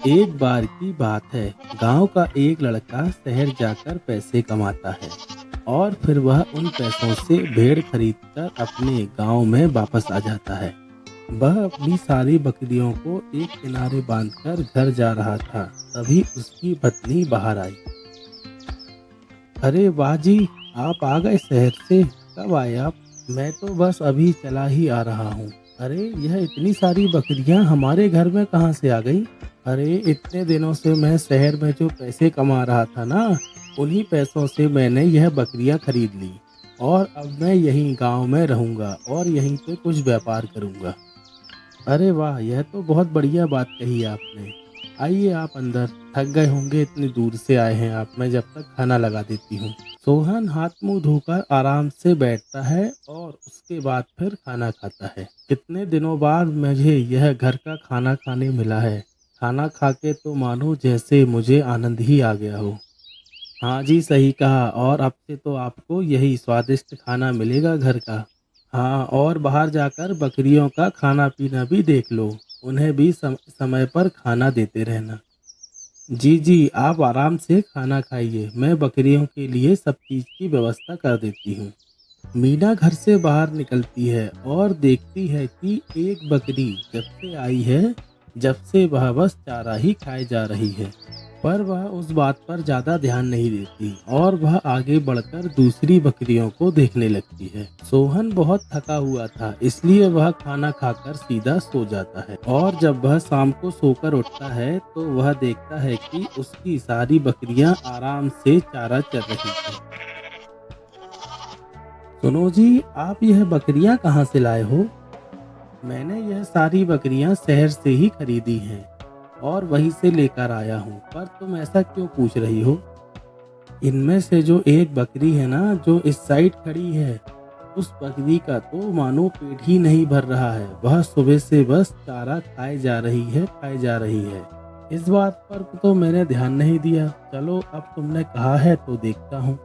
एक बार की बात है। गांव का एक लड़का शहर जाकर पैसे कमाता है और फिर वह उन पैसों से भेड़ खरीदकर अपने गांव में वापस आ जाता है। वह अपनी सारी बकरियों को एक किनारे बांधकर घर जा रहा था। तभी उसकी पत्नी बाहर आई। अरे वाह जी, आप आ गए शहर से। कब आए आप? मैं तो बस अभी चला ही आ रहा हूँ। अरे यह इतनी सारी बकरियाँ हमारे घर में कहाँ से आ गई? अरे इतने दिनों से मैं शहर में जो पैसे कमा रहा था ना, उन्हीं पैसों से मैंने यह बकरियाँ खरीद ली और अब मैं यहीं गांव में रहूंगा और यहीं पे कुछ व्यापार करूंगा। अरे वाह, यह तो बहुत बढ़िया बात कही आपने। आइए आप अंदर। थक गए होंगे, इतनी दूर से आए हैं आप। मैं जब तक खाना लगा देती हूँ। सोहन हाथ मुंह धोकर आराम से बैठता है और उसके बाद फिर खाना खाता है। कितने दिनों बाद मुझे यह घर का खाना खाने मिला है। खाना खा के तो मानो जैसे मुझे आनंद ही आ गया हो। हाँ जी, सही कहा। और अब से तो आपको यही स्वादिष्ट खाना मिलेगा घर का। हाँ, और बाहर जाकर बकरियों का खाना पीना भी देख लो। उन्हें भी समय पर खाना देते रहना। जी जी, आप आराम से खाना खाइए। मैं बकरियों के लिए सब चीज़ की व्यवस्था कर देती हूँ। मीना घर से बाहर निकलती है और देखती है कि एक बकरी जब से आई है, जब से वह बस चारा ही खाए जा रही है। पर वह उस बात पर ज़्यादा ध्यान नहीं देती और वह आगे बढ़कर दूसरी बकरियों को देखने लगती है। सोहन बहुत थका हुआ था, इसलिए वह खाना खाकर सीधा सो जाता है और जब वह शाम को सोकर उठता है तो वह देखता है कि उसकी सारी बकरियां आराम से चारा चर रही हैं। सुनो जी, आप यह बकरियां कहाँ से लाए हो? मैंने यह सारी बकरियां शहर से ही खरीदी हैं और वहीं से लेकर आया हूँ। पर तुम ऐसा क्यों पूछ रही हो? इनमें से जो एक बकरी है ना, जो इस साइड खड़ी है, उस बकरी का तो मानो पेट ही नहीं भर रहा है। वह सुबह से बस चारा खाए जा रही है, खाए जा रही है। इस बात पर तो मैंने ध्यान नहीं दिया। चलो, अब तुमने कहा है तो देखता हूँ।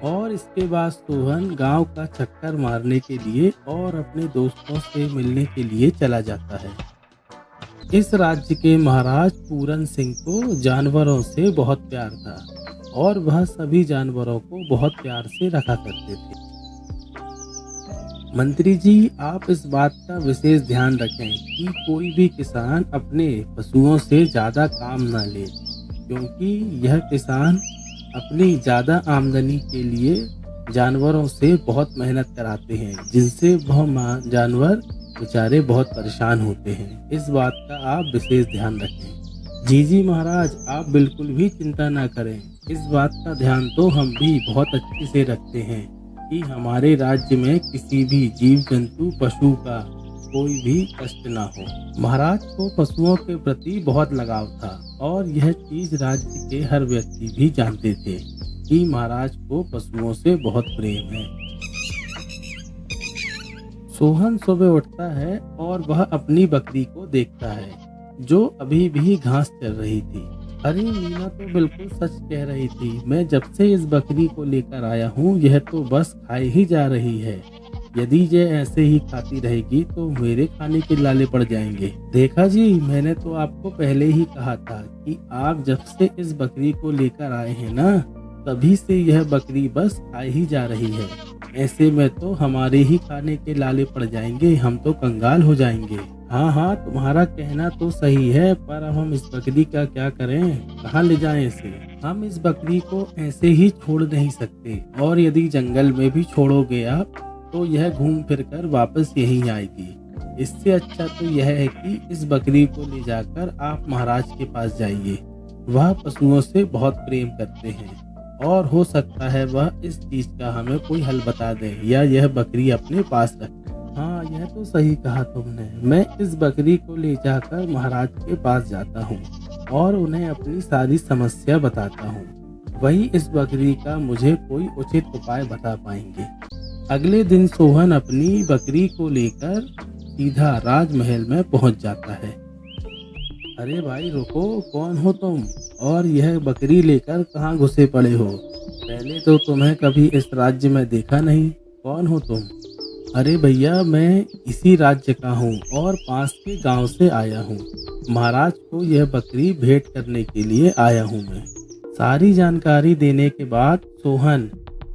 और इसके बाद सोहन गांव का चक्कर मारने के लिए और अपने दोस्तों से मिलने के लिए चला जाता है। इस राज्य के महाराज पूरन सिंह को जानवरों से बहुत प्यार था और वह सभी जानवरों को बहुत प्यार से रखा करते थे। मंत्री जी, आप इस बात का विशेष ध्यान रखें कि कोई भी किसान अपने पशुओं से ज़्यादा काम ना ले, क्योंकि यह किसान अपनी ज़्यादा आमदनी के लिए जानवरों से बहुत मेहनत कराते हैं, जिनसे वह जानवर बेचारे बहुत परेशान होते हैं। इस बात का आप विशेष ध्यान रखें। जी जी महाराज, आप बिल्कुल भी चिंता ना करें। इस बात का ध्यान तो हम भी बहुत अच्छे से रखते हैं कि हमारे राज्य में किसी भी जीव जंतु पशु का कोई भी कष्ट ना हो। महाराज को पशुओं के प्रति बहुत लगाव था और यह चीज राज्य के हर व्यक्ति भी जानते थे कि महाराज को पशुओं से बहुत प्रेम है। सोहन सुबह उठता है और वह अपनी बकरी को देखता है जो अभी भी घास चर रही थी। अरे मीना तो बिल्कुल सच कह रही थी। मैं जब से इस बकरी को लेकर आया हूँ, यह तो बस खाए ही जा रही है। यदि ये ऐसे ही खाती रहेगी तो मेरे खाने के लाले पड़ जाएंगे। देखा जी, मैंने तो आपको पहले ही कहा था कि आप जब से इस बकरी को लेकर आए हैं ना, तभी से यह बकरी बस खाए ही जा रही है। ऐसे में तो हमारे ही खाने के लाले पड़ जाएंगे, हम तो कंगाल हो जाएंगे। हाँ हाँ, तुम्हारा कहना तो सही है, पर अब हम इस बकरी का क्या करें? कहाँ ले जाएं इसे? हम इस बकरी को ऐसे ही छोड़ नहीं सकते और यदि जंगल में भी छोड़ोगे आप तो यह घूम फिर कर वापस यहीं आएगी। इससे अच्छा तो यह है कि इस बकरी को ले जाकर आप महाराज के पास जाइए। वह पशुओं से बहुत प्रेम करते हैं और हो सकता है वह इस चीज का हमें कोई हल बता दे या यह बकरी अपने पास रखे। हाँ, यह तो सही कहा तुमने। मैं इस बकरी को ले जाकर महाराज के पास जाता हूँ और उन्हें अपनी सारी समस्या बताता हूँ। वही इस बकरी का मुझे कोई उचित उपाय बता पाएंगे। अगले दिन सोहन अपनी बकरी को लेकर सीधा राजमहल में पहुंच जाता है। अरे भाई रुको, कौन हो तुम और यह बकरी लेकर कहाँ घुसे पड़े हो? पहले तो तुम्हें कभी इस राज्य में देखा नहीं। कौन हो तुम? अरे भैया, मैं इसी राज्य का हूँ और पास के गांव से आया हूँ। महाराज को यह बकरी भेंट करने के लिए आया हूँ मैं। सारी जानकारी देने के बाद सोहन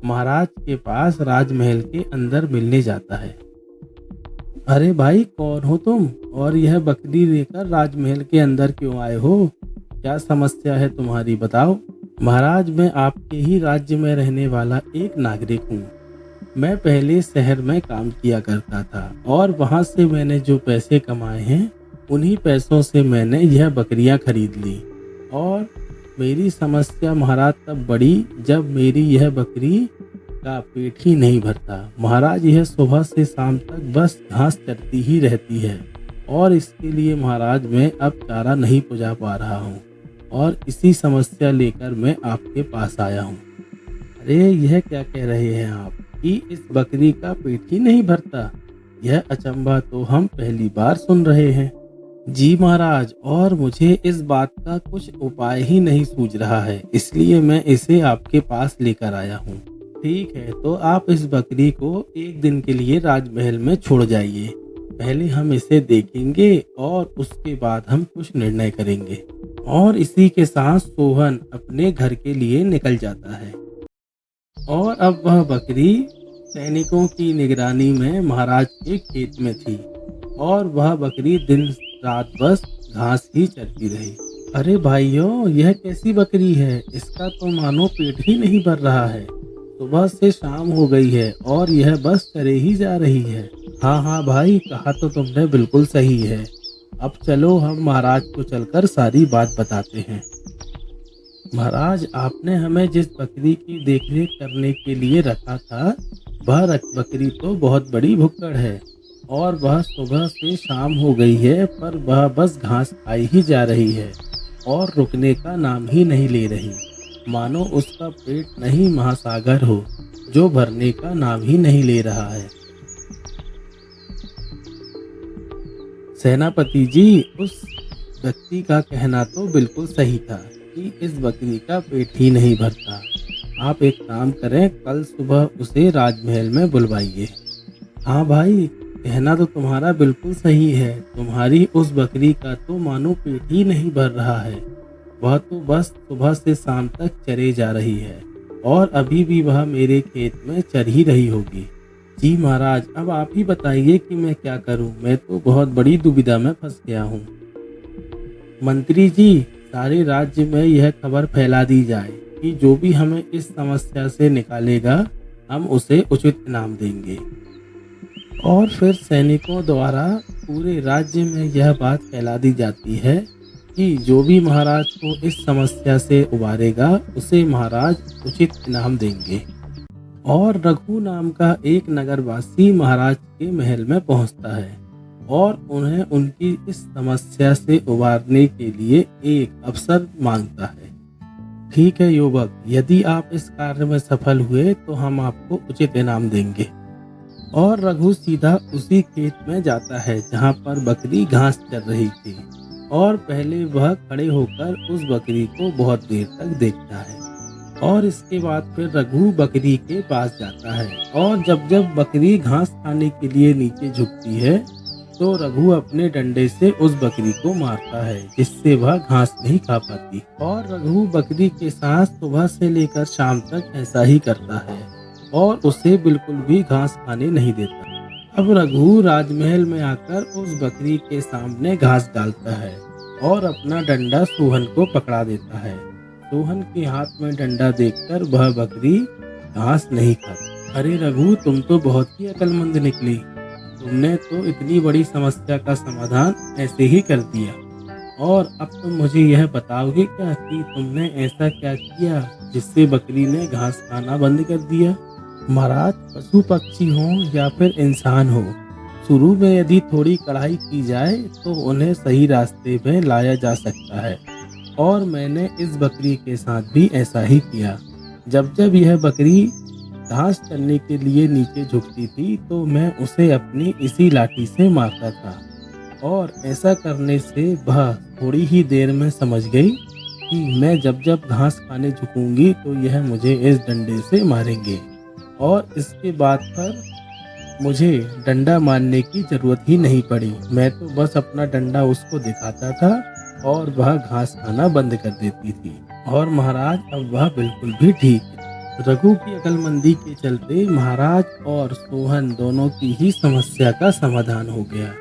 महाराज के पास राजमहल के अंदर मिलने जाता है। अरे भाई, कौन हो तुम और यह बकरी लेकर राजमहल के अंदर क्यों आए हो? क्या समस्या है तुम्हारी, बताओ। महाराज, मैं आपके ही राज्य में रहने वाला एक नागरिक हूँ। मैं पहले शहर में काम किया करता था और वहाँ से मैंने जो पैसे कमाए हैं उन्हीं पैसों से मैंने यह बकरियाँ खरीद ली। और मेरी समस्या महाराज तब बढ़ी जब मेरी यह बकरी का पेट ही नहीं भरता। महाराज, यह सुबह से शाम तक बस घास चरती ही रहती है और इसके लिए महाराज मैं अब चारा नहीं पहुँचा पा रहा हूँ और इसी समस्या लेकर मैं आपके पास आया हूँ। अरे, यह क्या कह रहे हैं आप कि इस बकरी का पेट ही नहीं भरता? यह अचंभा तो हम पहली बार सुन रहे हैं। जी महाराज, और मुझे इस बात का कुछ उपाय ही नहीं सूझ रहा है, इसलिए मैं इसे आपके पास लेकर आया हूँ। ठीक है, तो आप इस बकरी को एक दिन के लिए राजमहल में छोड़ जाइए। पहले हम इसे देखेंगे और उसके बाद हम कुछ निर्णय करेंगे। और इसी के साथ सोहन अपने घर के लिए निकल जाता है। और अब वह बकरी सैनिकों की निगरानी में महाराज के खेत में थी और वह बकरी दिन रात बस घास ही चरती रही। अरे भाइयों, यह कैसी बकरी है? इसका तो मानो पेट ही नहीं भर रहा है। सुबह से शाम हो गई है और यह बस चरे ही जा रही है। हाँ हाँ भाई, कहा तो तुमने बिल्कुल सही है। अब चलो हम महाराज को चलकर सारी बात बताते हैं। महाराज, आपने हमें जिस बकरी की देखरेख करने के लिए रखा था, वह बकरी तो बहुत बड़ी भुक्कड़ है और वह सुबह से शाम हो गई है पर वह बस घास खाई ही जा रही है और रुकने का नाम ही नहीं ले रही। मानो उसका पेट नहीं महासागर हो जो भरने का नाम ही नहीं ले रहा है। सेनापति जी, उस व्यक्ति का कहना तो बिल्कुल सही था कि इस बकरी का पेट ही नहीं भरता। आप एक काम करें, कल सुबह उसे राजमहल में बुलवाइए। हाँ भाई, कहना तो तुम्हारा बिल्कुल सही है। तुम्हारी उस बकरी का तो मानो पेट ही नहीं भर रहा है। वह तो बस सुबह से शाम तक चरे जा रही है और अभी भी वह मेरे खेत में चर ही रही होगी। जी महाराज, अब आप ही बताइए कि मैं क्या करूं? मैं तो बहुत बड़ी दुविधा में फंस गया हूं। मंत्री जी, सारे राज्य में यह खबर फैला दी जाए कि जो भी हमें इस समस्या से निकालेगा हम उसे उचित इनाम देंगे। और फिर सैनिकों द्वारा पूरे राज्य में यह बात फैला दी जाती है कि जो भी महाराज को इस समस्या से उबारेगा उसे महाराज उचित इनाम देंगे। और रघु नाम का एक नगरवासी महाराज के महल में पहुंचता है और उन्हें उनकी इस समस्या से उबारने के लिए एक अवसर मांगता है। ठीक है युवक, यदि आप इस कार्य में सफल हुए तो हम आपको उचित इनाम देंगे। और रघु सीधा उसी खेत में जाता है जहां पर बकरी घास चर रही थी और पहले वह खड़े होकर उस बकरी को बहुत देर तक देखता है। और इसके बाद फिर रघु बकरी के पास जाता है और जब जब बकरी घास खाने के लिए नीचे झुकती है तो रघु अपने डंडे से उस बकरी को मारता है जिससे वह घास नहीं खा पाती। और रघु बकरी के साथ सुबह से लेकर शाम तक ऐसा ही करता है और उसे बिल्कुल भी घास खाने नहीं देता। अब रघु राजमहल में आकर उस बकरी के सामने घास डालता है और अपना डंडा सोहन को पकड़ा देता है। सोहन के हाथ में डंडा देखकर वह बकरी घास नहीं खाती। अरे रघु, तुम तो बहुत ही अक्लमंद निकली। तुमने तो इतनी बड़ी समस्या का समाधान ऐसे ही कर दिया। और अब तुम मुझे यह बताओगे क्या कि तुमने ऐसा क्या किया जिससे बकरी ने घास खाना बंद कर दिया? महाराज, पशु पक्षी हो या फिर इंसान हो, शुरू में यदि थोड़ी कड़ाई की जाए तो उन्हें सही रास्ते पे लाया जा सकता है। और मैंने इस बकरी के साथ भी ऐसा ही किया। जब जब यह बकरी घास चरने के लिए नीचे झुकती थी तो मैं उसे अपनी इसी लाठी से मारता था और ऐसा करने से वह थोड़ी ही देर में समझ गई कि मैं जब जब घास खाने झुकूंगी तो यह मुझे इस डंडे से मारेंगे। और इसके बाद पर मुझे डंडा मारने की जरूरत ही नहीं पड़ी। मैं तो बस अपना डंडा उसको दिखाता था और वह घास खाना बंद कर देती थी। और महाराज अब वह बिल्कुल भी ठीक है। रघु की अक्लमंदी के चलते महाराज और सोहन दोनों की ही समस्या का समाधान हो गया।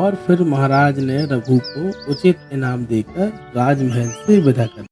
और फिर महाराज ने रघु को उचित इनाम देकर राजमहल से विदा कर